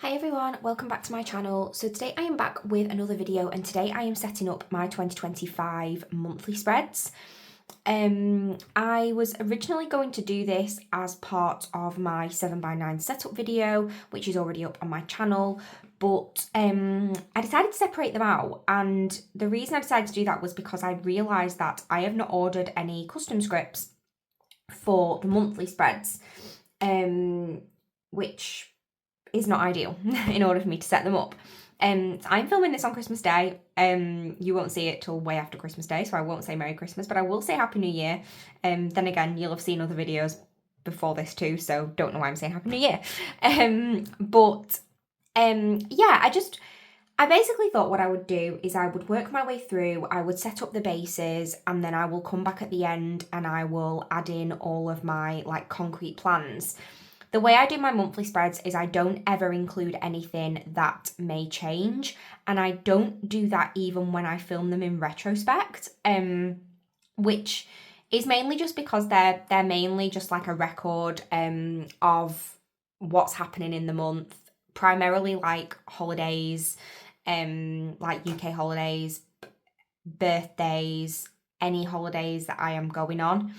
Hi everyone, welcome back to my channel. So today I am back with another video and today I am setting up my 2025 monthly spreads. I was originally going to do this as part of my 7x9 setup video, which is already up on my channel, but I decided to separate them out, and the reason I decided to do that was because I realised that I have not ordered any custom scripts for the monthly spreads, which is not ideal in order for me to set them up. I'm filming this on Christmas Day. You won't see it till way after Christmas Day, so I won't say Merry Christmas, but I will say Happy New Year. Then again, you'll have seen other videos before this too, so don't know why I'm saying Happy New Year. Yeah, I basically thought what I would do is I would work my way through, I would set up the bases, and then I will come back at the end and I will add in all of my concrete plans. The way I do my monthly spreads is I don't ever include anything that may change, and I don't do that even when I film them in retrospect, which is mainly just because they're mainly just like a record of what's happening in the month, primarily like holidays, like UK holidays, birthdays, any holidays that I am going on,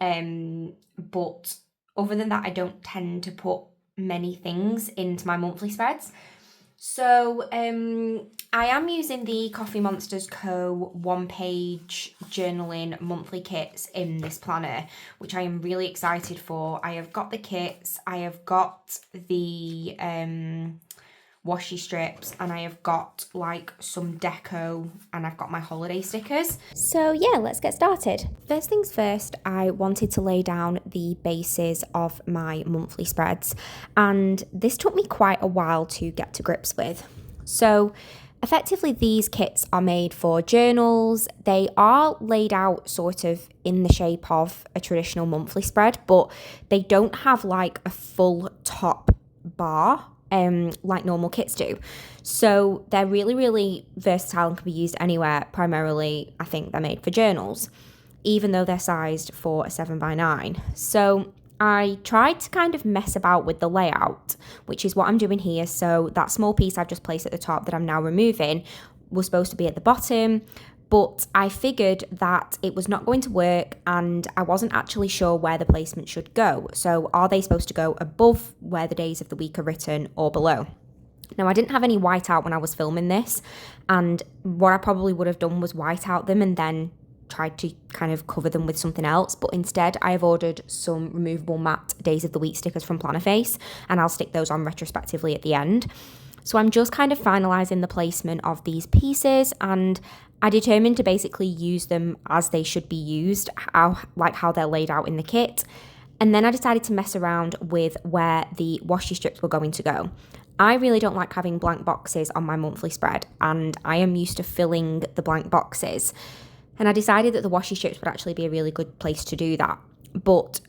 but other than that, I don't tend to put many things into my monthly spreads. So I am using the TheCoffeeMonsterzCo one-page journaling monthly kits in this planner, which I am really excited for. I have got the kits, I have got the washi strips, and I have got like some deco, and I've got my holiday stickers. So yeah, let's get started. First things first, I wanted to lay down the bases of my monthly spreads, and this took me quite a while to get to grips with. So effectively, these kits are made for journals. They are laid out sort of in the shape of a traditional monthly spread, but they don't have like a full top bar like normal kits do. So they're really, really versatile and can be used anywhere. Primarily, I think they're made for journals, even though they're sized for a 7x9. So I tried to kind of mess about with the layout, which is what I'm doing here. So that small piece I've just placed at the top that I'm now removing was supposed to be at the bottom, but I figured that it was not going to work and I wasn't actually sure where the placement should go. So are they supposed to go above where the days of the week are written or below? Now, I didn't have any white out when I was filming this, and what I probably would have done was white out them and then tried to kind of cover them with something else, but instead I have ordered some removable matte days of the week stickers from Plannerface, and I'll stick those on retrospectively at the end. So I'm just kind of finalising the placement of these pieces, and I determined to basically use them as they should be used, how they're laid out in the kit. And then I decided to mess around with where the washi strips were going to go. I really don't like having blank boxes on my monthly spread, and I am used to filling the blank boxes. And I decided that the washi strips would actually be a really good place to do that. But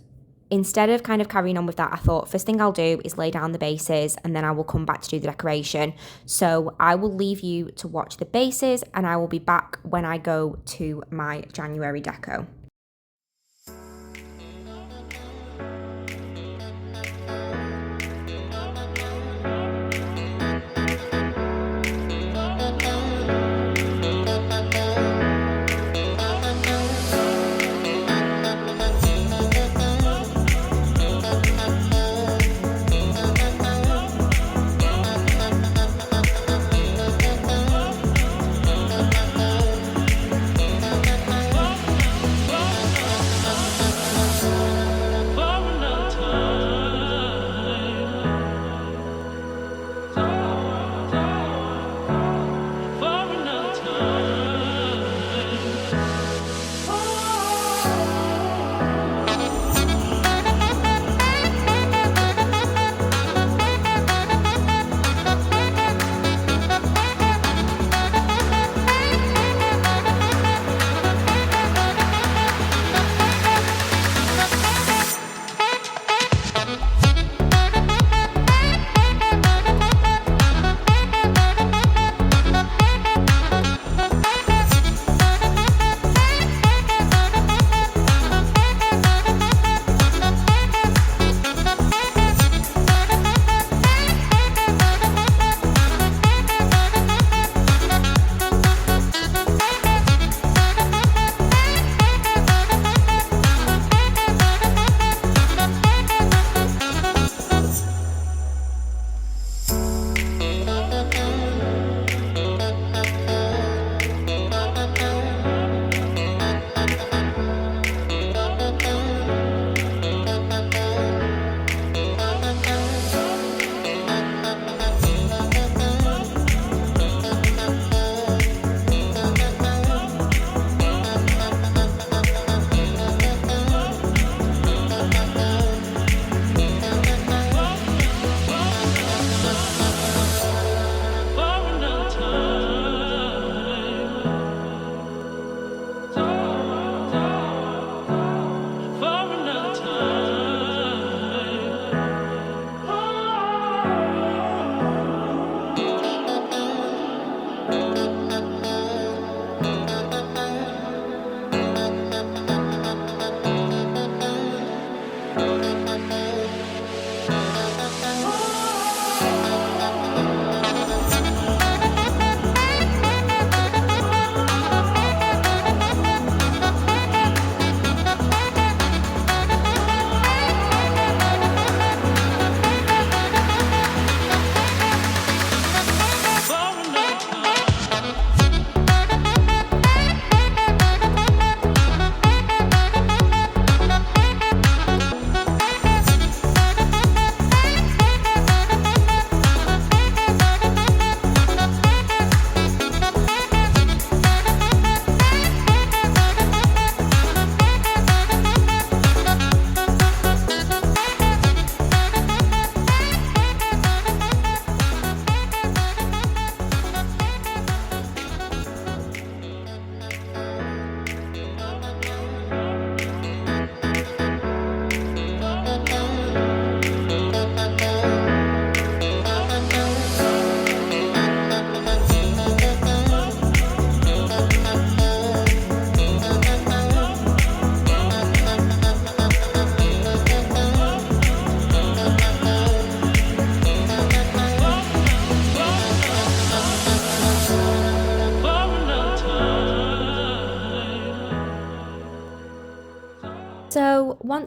instead of kind of carrying on with that, I thought first thing I'll do is lay down the bases and then I will come back to do the decoration. So I will leave you to watch the bases and I will be back when I go to my January deco.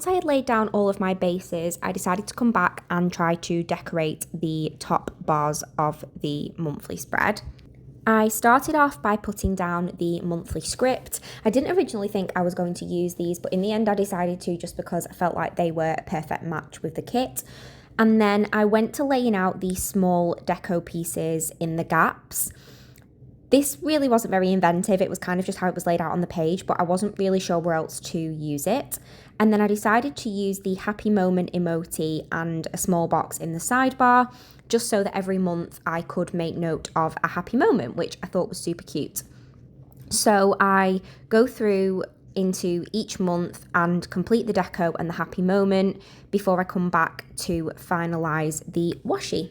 once I had laid down all of my bases, I decided to come back and try to decorate the top bars of the monthly spread. I started off by putting down the monthly script. I didn't originally think I was going to use these, but in the end I decided to, just because I felt like they were a perfect match with the kit. And then I went to laying out these small deco pieces in the gaps. This really wasn't very inventive. It was kind of just how it was laid out on the page, but I wasn't really sure where else to use it. And then I decided to use the happy moment emoji and a small box in the sidebar, just so that every month I could make note of a happy moment, which I thought was super cute. So I go through into each month and complete the deco and the happy moment before I come back to finalise the washi.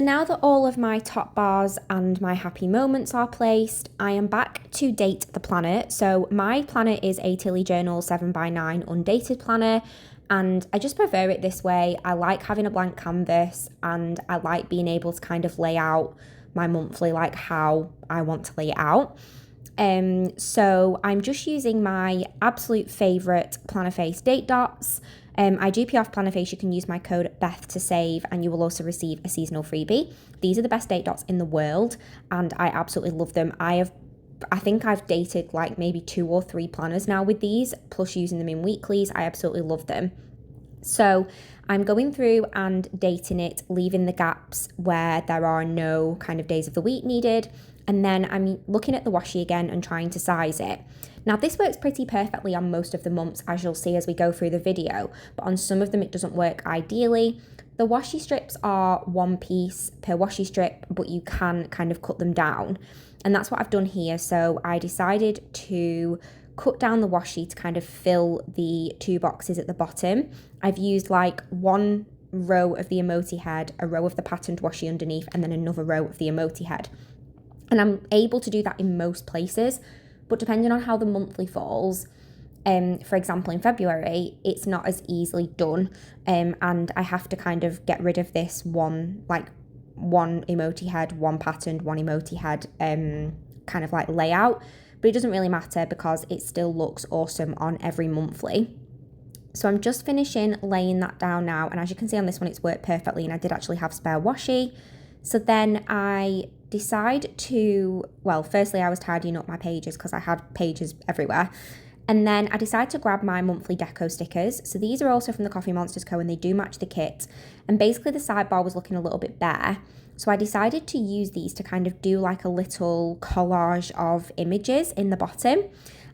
So now that all of my top bars and my happy moments are placed, I am back to date the planner. So my planner is a Tilly Journal 7x9 undated planner, and I just prefer it this way. I like having a blank canvas, and I like being able to kind of lay out my monthly like how I want to lay it out. So I'm just using my absolute favourite Plannerface date dots. I do pay off Plannerface. You can use my code BETH to save, and you will also receive a seasonal freebie. These are the best date dots in the world, and I absolutely love them. I think I've dated like maybe 2 or 3 planners now with these, plus using them in weeklies. I absolutely love them. So I'm going through and dating it, leaving the gaps where there are no kind of days of the week needed. And then I'm looking at the washi again and trying to size it. Now this works pretty perfectly on most of the months, as you'll see as we go through the video, but on some of them it doesn't work ideally. The washi strips are 1 piece per washi strip, but you can kind of cut them down. And that's what I've done here. So I decided to cut down the washi to kind of fill the 2 boxes at the bottom. I've used like 1 row of the emoji head, a row of the patterned washi underneath, and then another row of the emoji head. And I'm able to do that in most places, but depending on how the monthly falls, for example, in February, it's not as easily done. And I have to kind of get rid of this one emoji head, 1 patterned, 1 emoji head, kind of like layout. But it doesn't really matter because it still looks awesome on every monthly. So I'm just finishing laying that down now. And as you can see on this one, it's worked perfectly. And I did actually have spare washi. So then I decide to, well, firstly I was tidying up my pages because I had pages everywhere. And then I decided to grab my monthly deco stickers. So these are also from the Coffee Monsters Co. and they do match the kit. And basically the sidebar was looking a little bit bare. So I decided to use these to kind of do like a little collage of images in the bottom.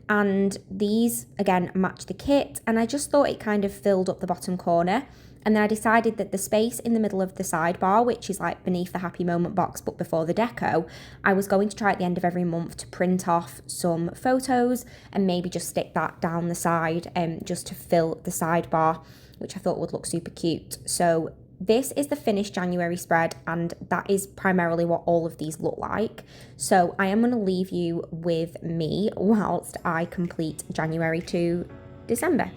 And these, again, match the kit. And I just thought it kind of filled up the bottom corner. And then I decided that the space in the middle of the sidebar, which is like beneath the happy moment box but before the deco, I was going to try at the end of every month to print off some photos and maybe just stick that down the side just to fill the sidebar, which I thought would look super cute. So this is the finished January spread, and that is primarily what all of these look like. So I am going to leave you with me whilst I complete January to December.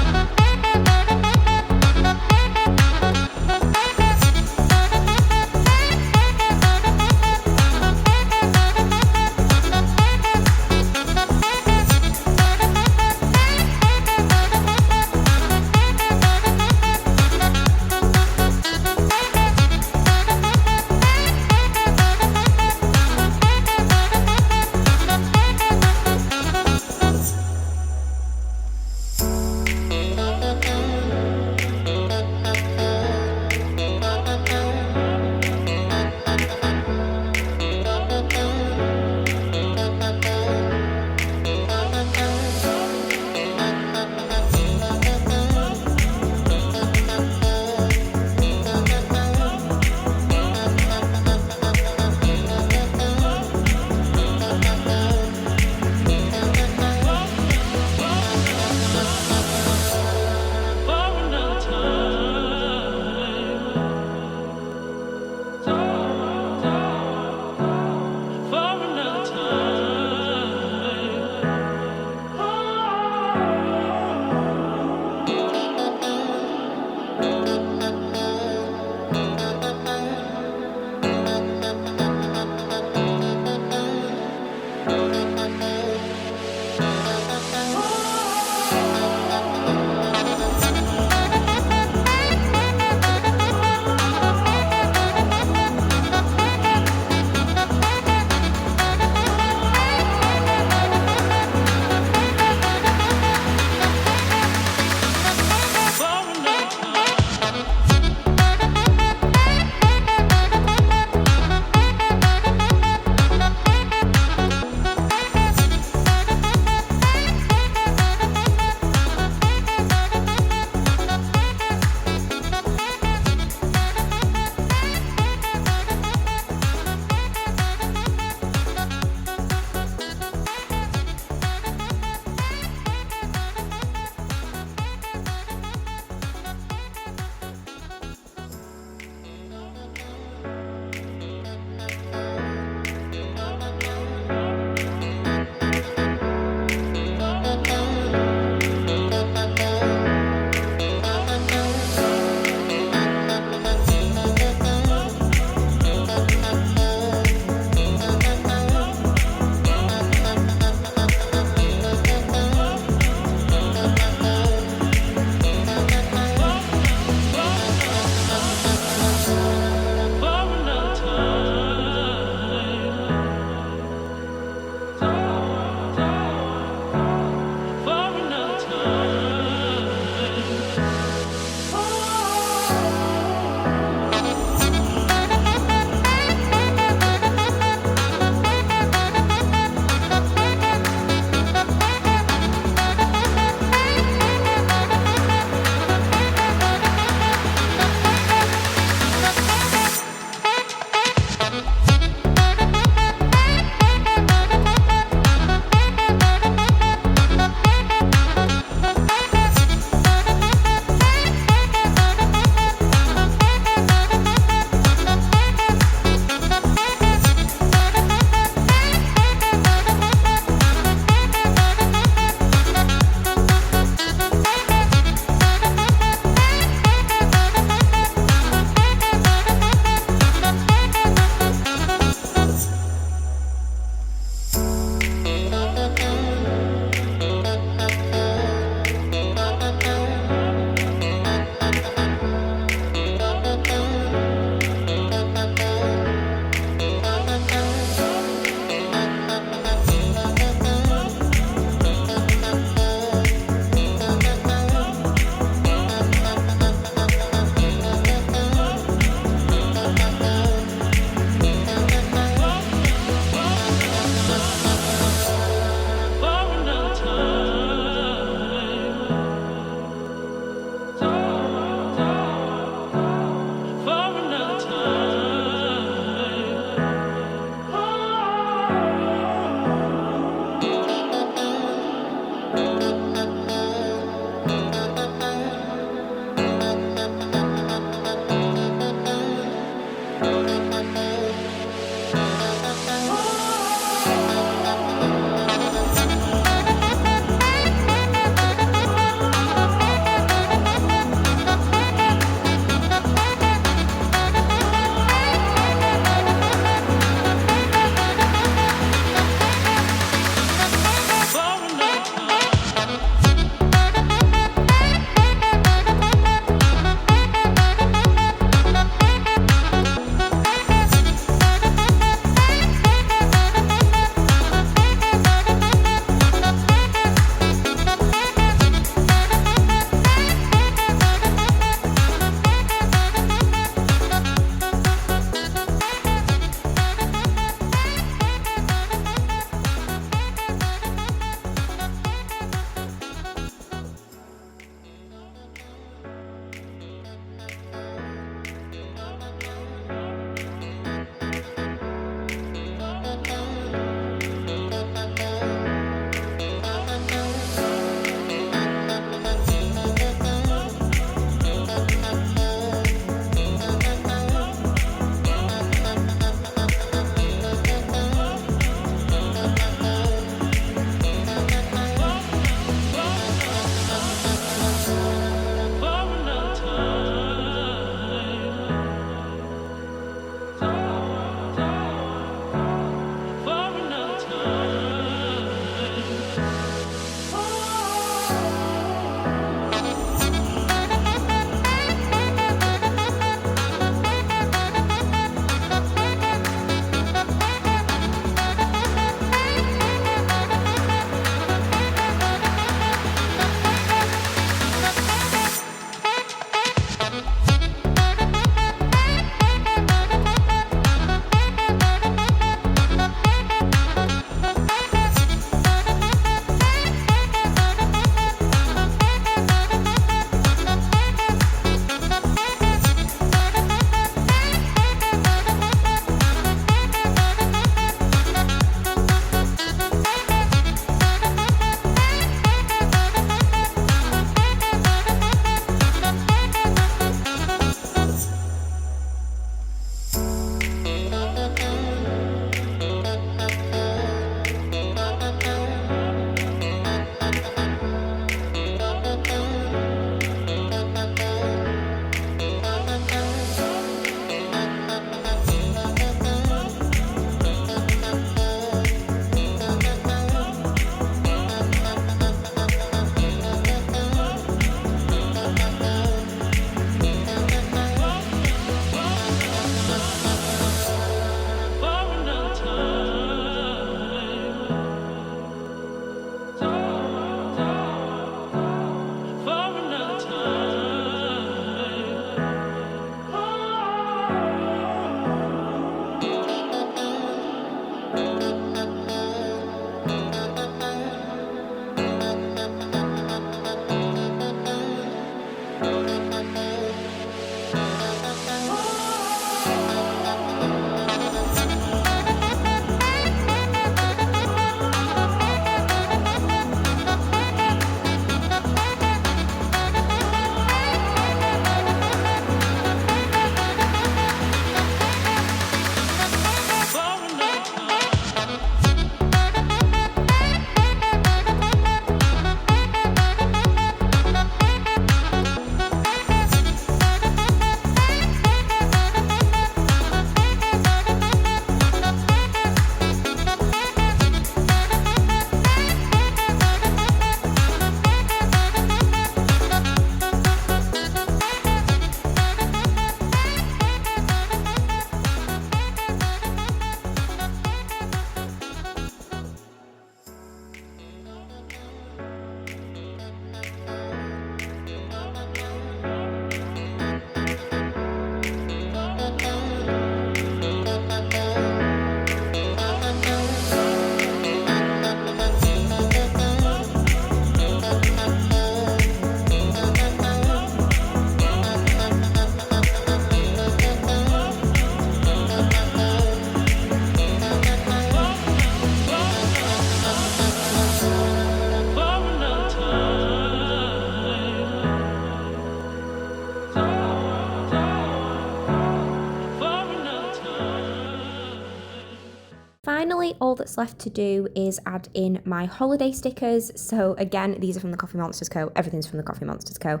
Finally, all that's left to do is add in my holiday stickers. So again, these are from the Coffee Monsters Co. Everything's from the Coffee Monsters Co.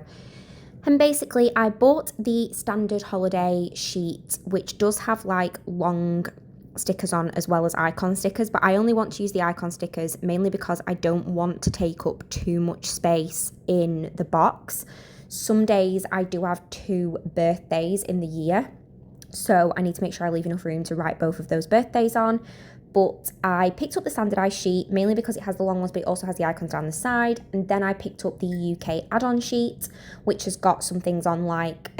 And basically, I bought the standard holiday sheet, which does have like long stickers on as well as icon stickers, but I only want to use the icon stickers mainly because I don't want to take up too much space in the box. Some days I do have 2 birthdays in the year, so I need to make sure I leave enough room to write both of those birthdays on. But I picked up the standardised sheet mainly because it has the long ones, but it also has the icons down the side. And then I picked up the UK add-on sheet, which has got some things on like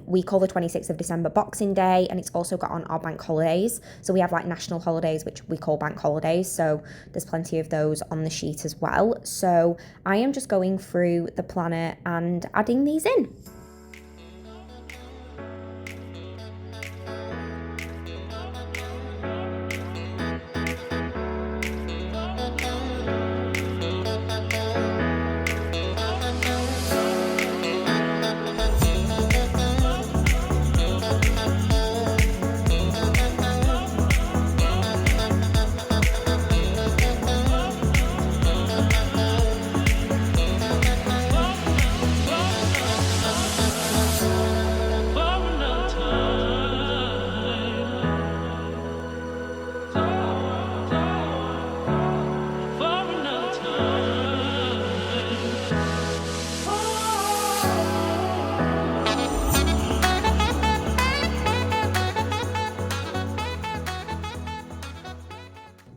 we call the 26th of December Boxing Day, and it's also got on our bank holidays. So we have like national holidays, which we call bank holidays. So there's plenty of those on the sheet as well. So I am just going through the planner and adding these in.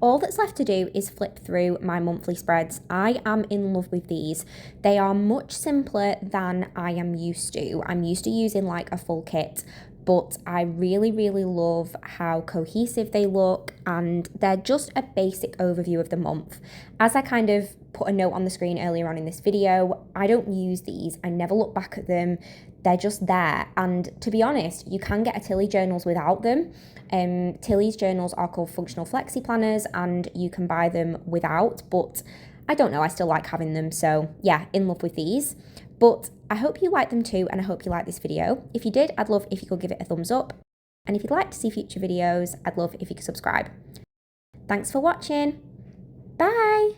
All that's left to do is flip through my monthly spreads. I am in love with these. They are much simpler than I am used to. I'm used to using like a full kit, but I really, really love how cohesive they look, and they're just a basic overview of the month. As I kind of put a note on the screen earlier on in this video, I don't use these. I never look back at them. They're just there. And to be honest, you can get a Tilly journals without them. Tilly's journals are called functional flexi planners, and you can buy them without, but I don't know, I still like having them. So yeah, in love with these. But I hope you liked them too, and I hope you liked this video. If you did, I'd love if you could give it a thumbs up. And if you'd like to see future videos, I'd love if you could subscribe. Thanks for watching. Bye.